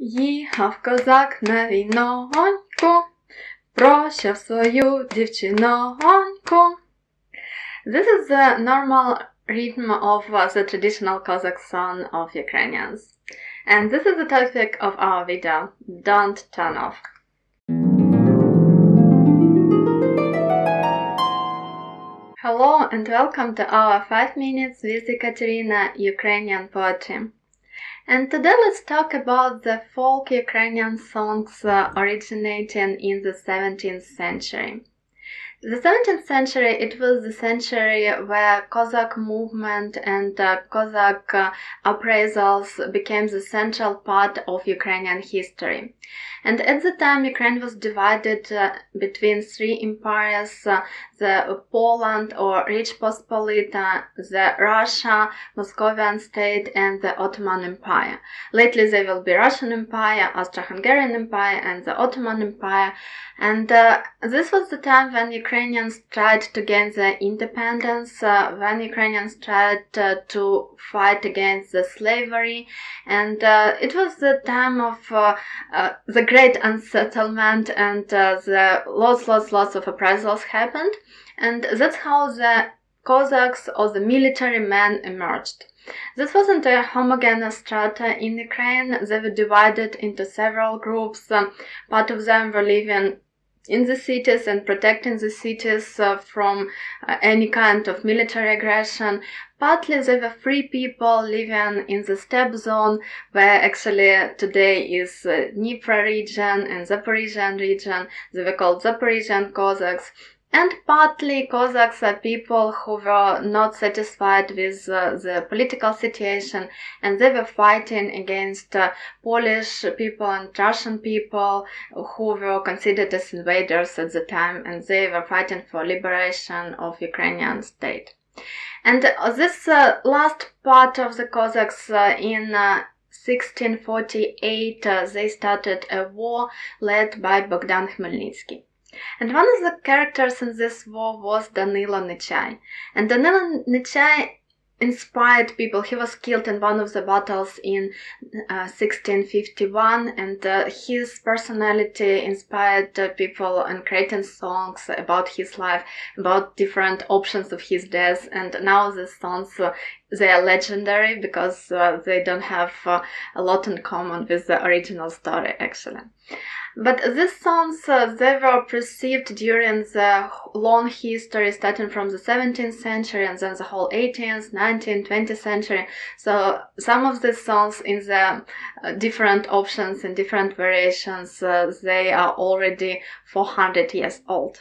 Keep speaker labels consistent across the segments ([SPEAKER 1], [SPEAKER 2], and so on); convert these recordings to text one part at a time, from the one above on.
[SPEAKER 1] Їхав козак на війноньку, прощав свою дівчиноньку. This is the normal rhythm of the traditional Cossack song of Ukrainians. And this is the topic of our video. Don't turn off. Hello and welcome to our 5 minutes with Ekaterina Ukrainian poetry. And today let's talk about the folk Ukrainian songs originating in the 17th century. The 17th century, it was the century where Cossack movement and Cossack appraisals became the central part of Ukrainian history. And at the time, Ukraine was divided between three empires, the Poland or Rich Pospolita, the Russia, Moscovian state, and the Ottoman Empire. Lately, there will be Russian Empire, Austro-Hungarian Empire, and the Ottoman Empire. And this was the time when Ukrainians tried to gain their independence, when Ukrainians tried to fight against the slavery, and it was the time of the great unsettlement, and the lots of uprisals happened, and that's how the Cossacks or the military men emerged. This wasn't a homogeneous strata in Ukraine. They were divided into several groups. Part of them were living in the cities and protecting the cities from any kind of military aggression. Partly they were free people living in the steppe zone, where actually today is Dnipro region and Zaporizhian region. They were called Zaporizhian Cossacks. And partly Cossacks are people who were not satisfied with the political situation, and they were fighting against Polish people and Russian people who were considered as invaders at the time, and they were fighting for liberation of Ukrainian state. And this last part of the Cossacks in 1648, they started a war led by Bogdan Khmelnytsky. And one of the characters in this war was Danilo Nechaya. And Danilo Nechaya inspired people. He was killed in one of the battles in 1651, and his personality inspired people in creating songs about his life, about different options of his death. And now these songs, they are legendary because they don't have a lot in common with the original story, actually. But these songs, they were perceived during the long history, starting from the 17th century and then the whole 18th, 19th, 20th century. So some of these songs in the different options and different variations, they are already 400 years old.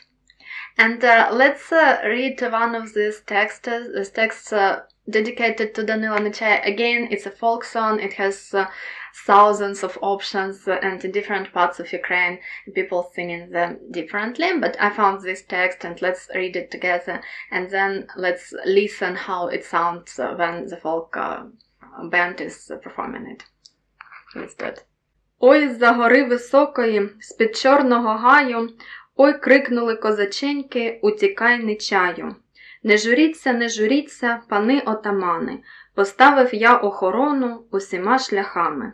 [SPEAKER 1] And let's read one of these texts. This text dedicated to Danilo Nechaya. Again, it's a folk song. It has thousands of options, and in different parts of Ukraine people singing them differently, but I found this text and let's read it together, and then let's listen how it sounds when the folk band is performing it. Let's do it. Ой, з-за гори високої, з-під чорного гаю, ой, крикнули козаченьки, утікай Нечаю. Не журіться, пани отамани, поставив я охорону усіма шляхами.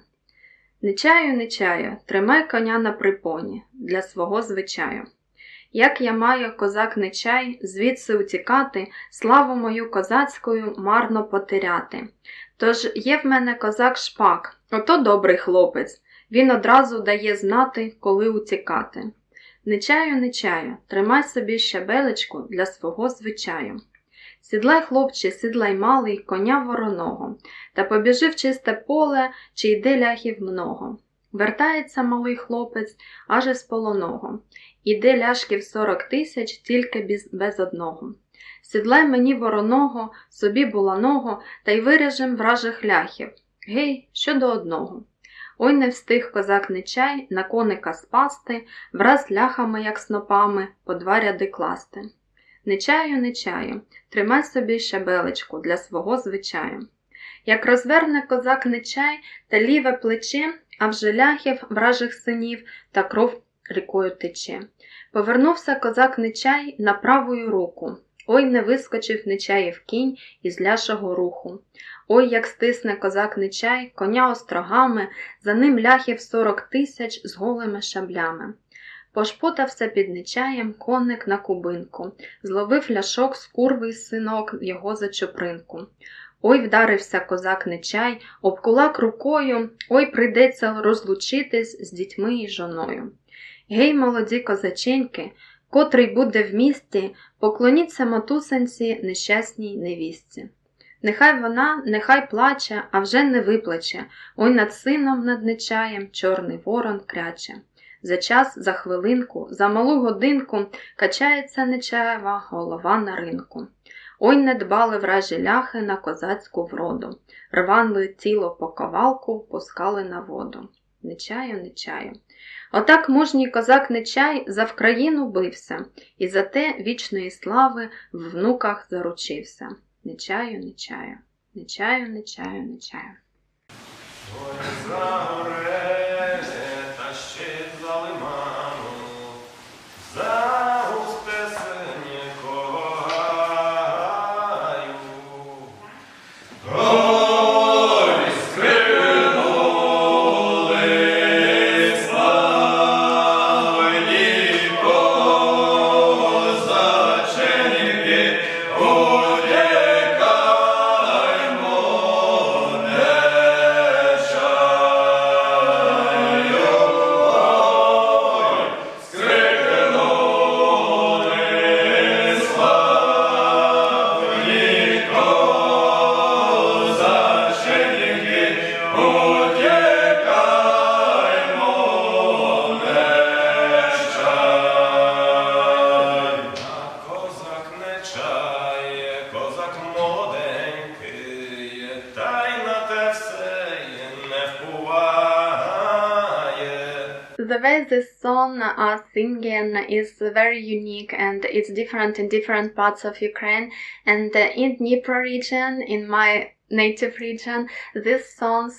[SPEAKER 1] Нечаю, тримай коня на припоні, для свого звичаю. Як я маю, козак Нечай, звідси утікати, славу мою козацькою марно потеряти. Тож є в мене козак Шпак, ото добрий хлопець, він одразу дає знати, коли утікати. Нечаю, тримай собі щабелечку для свого звичаю. Сідлай, хлопче, сідлай малий, коня вороного, та побіжи в чисте поле, чи йде ляхів много. Вертається малий хлопець, аж із полоного. Іде ляшків 40 тисяч, тільки без одного. Сідлай мені вороного, собі буланого, та й виріжем вражих ляхів. Гей, що до одного. Ой, не встиг козак Нечай на коника спасти, враз ляхами, як снопами, по 2 ряди класти. Нечаю, тримай собі щабелечку для свого звичаю. Як розверне козак Нечай та ліве плече, а вже ляхів вражих синів та кров рікою тече. Повернувся козак Нечай на правую руку. Ой, не вискочив Нечаїв кінь із ляшого руху. Ой, як стисне козак Нечай, коня острогами, за ним ляхів 40 000 з голими шаблями. Пошпотався під Нечаєм коник на кубинку, зловив ляшок з курви синок його за чупринку. Ой, вдарився козак Нечай, об кулак рукою, ой, прийдеться розлучитись з дітьми і жоною. Гей, молоді козаченьки, котрий буде в місті, поклоніться матусенці нещасній невістці. Нехай плаче, а вже не виплаче, ой, над сином, над Нечаєм чорний ворон кряче. За час, за хвилинку, за малу годинку качається Нечаєва голова на ринку. Ой, не дбали вражі ляхи на козацьку вроду, рвали тіло по ковалку, пускали на воду. Нечаю, Нечаю. Отак мужній козак Нечай за Вкраїну бився, і за те вічної слави в внуках заручився. Нечаю, Нечаю, Нечаю, Нечаю, Нечаю. The way this song are singing is very unique and it's different in different parts of Ukraine. And in Dnipro region, in my native region, these songs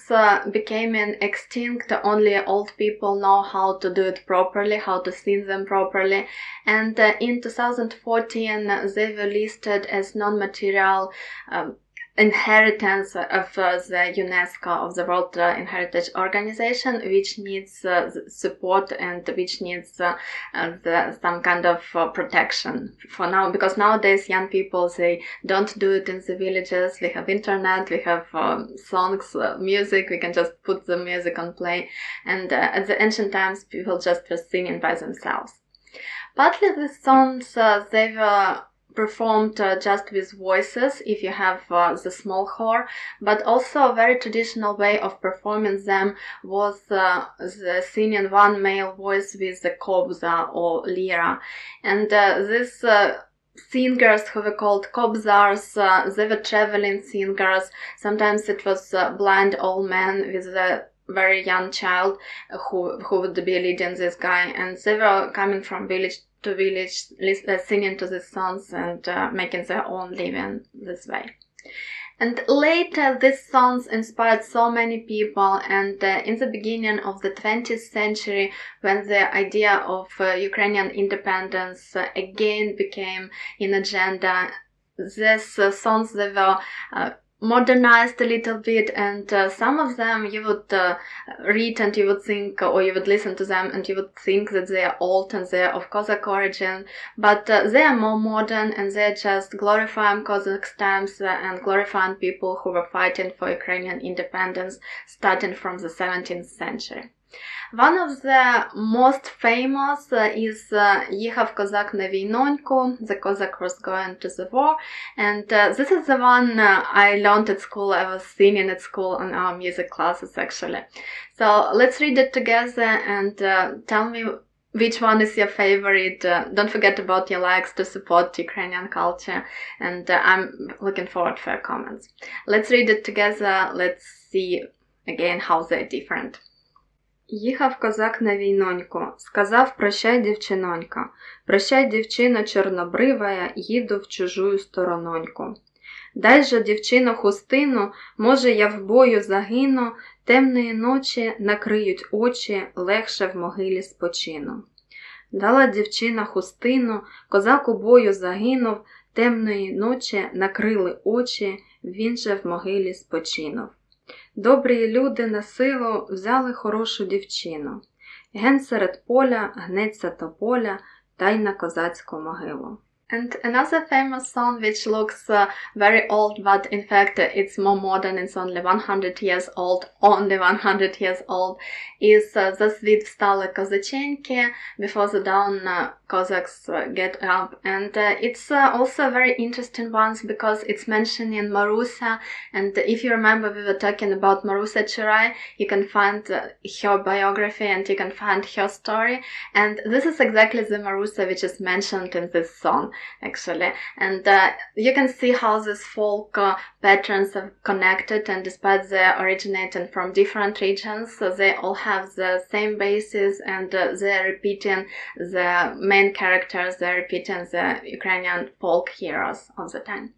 [SPEAKER 1] became extinct. Only old people know how to do it properly, how to sing them properly. And in 2014, they were listed as non-material inheritance of the UNESCO, of the World Heritage Organization, which needs support and which needs some kind of protection for now, because nowadays young people, they don't do it in the villages. We have internet, we have songs, music, we can just put the music on play, and at the ancient times people just were singing by themselves. Partly these songs, they were performed just with voices if you have the small khor, but also a very traditional way of performing them was the singing one male voice with the kobza or lira. And these singers who were called kobzars, they were traveling singers. Sometimes it was a blind old man with a very young child who would be leading this guy, and they were coming from village to village, singing to these songs and making their own living this way. And later these songs inspired so many people, and in the beginning of the 20th century, when the idea of Ukrainian independence again became in agenda, these songs, they were modernized a little bit, and some of them you would read and you would think, or you would listen to them and you would think that they are old and they are of Cossack origin, but they are more modern and they are just glorifying Cossacks times and glorifying people who were fighting for Ukrainian independence starting from the 17th century. One of the most famous is Їхав козак на війноньку. The Cossack was going to the war, and this is the one I learned at school. I was singing at school on our music classes actually. So let's read it together and tell me which one is your favorite. Don't forget about your likes to support Ukrainian culture, and I'm looking forward for your comments. Let's read it together. Let's see again how they're different. Їхав козак на війноньку, сказав прощай, дівчинонька, прощай, дівчино чорнобривая, їду в чужую сторононьку. Дай же, дівчино, хустину, може я в бою загину, темної ночі накриють очі, легше в могилі спочину. Дала дівчина хустину, козак у бою загинув, Темної ночі накрили очі, він же в могилі спочинув. Добрі люди на силу взяли хорошу дівчину. Ген серед поля гнеться тополя, та й на козацьку могилу. And another famous song which looks very old, but in fact it's more modern, it's only 100 years old, only 100 years old, is Засвіт, встали, козаченьки. Before the dawn, Cossacks get up. And it's also a very interesting one because it's mentioning Marusia. And if you remember, we were talking about Marusia Chirai, you can find her biography and you can find her story. And this is exactly the Marusia which is mentioned in this song, actually. And you can see how these folk patterns are connected, and despite they originating from different regions, they all have the same basis, and they're repeating the main characters, they're repeating the Ukrainian folk heroes all the time.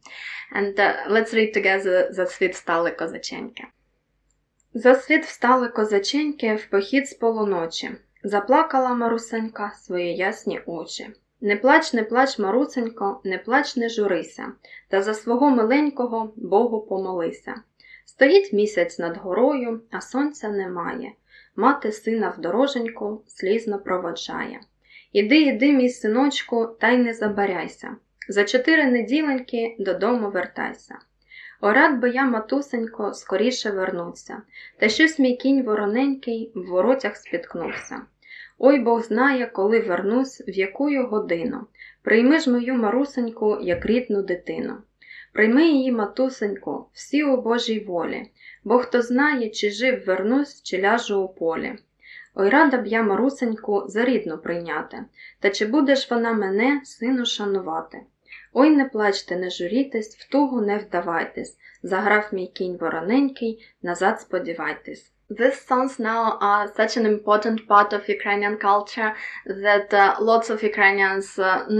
[SPEAKER 1] And let's read together Засвіт, встали, козаченьки. Засвіт, встали, козаченьки, в похід з полуночі. Заплакала Марусенька, свої ясні очі. Не плач, Марусенько, не плач, не журися, та за свого миленького Богу помолися. Стоїть місяць над горою, а сонця немає. Мати, сина в дороженьку слізно проводжає. Іди, мій синочку, та й не забаряйся. За 4 неділеньки додому вертайся. Ой, рад би я, матусенько, скоріше вернуться, та щось мій кінь вороненький в воротях спіткнувся. Ой, Бог знає, коли вернусь, в якую годину. Прийми ж мою Марусеньку, як рідну дитину. Прийми її, матусеньку, всі у Божій волі, бо хто знає, чи жив вернусь, чи ляжу у полі. Ой, рада б я Марусеньку за рідну прийняти, та чи будеш вона мене, сину, шанувати? Ой, не плачте, не журітесь, в тугу не вдавайтесь, заграв мій кінь вороненький, назад сподівайтесь. These songs now are such an important part of Ukrainian culture that lots of Ukrainians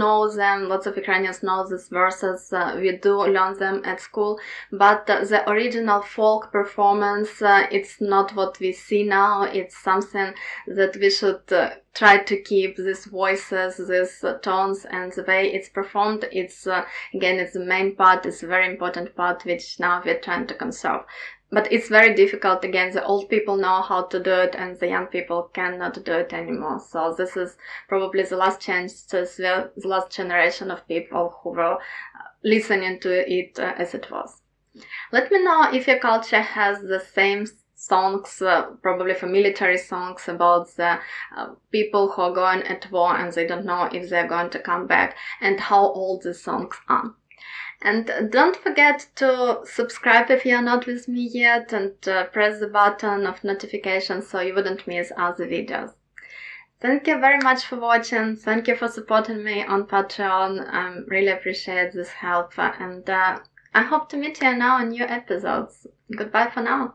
[SPEAKER 1] know them, lots of Ukrainians know these verses, we do learn them at school, but the original folk performance, it's not what we see now, it's something that we should try to keep these voices, these tones, and the way it's performed, it's, again, it's the main part, it's a very important part which now we're trying to conserve. But it's very difficult. Again, the old people know how to do it and the young people cannot do it anymore. So this is probably the last chance, the last generation of people who were listening to it as it was. Let me know if your culture has the same songs, probably for military songs about the people who are going at war and they don't know if they're going to come back, and how old the songs are. And don't forget to subscribe if you are not with me yet, and press the button of notifications so you wouldn't miss other videos. Thank you very much for watching. Thank you for supporting me on Patreon. I really appreciate this help, and I hope to meet you now in new episodes. Goodbye for now.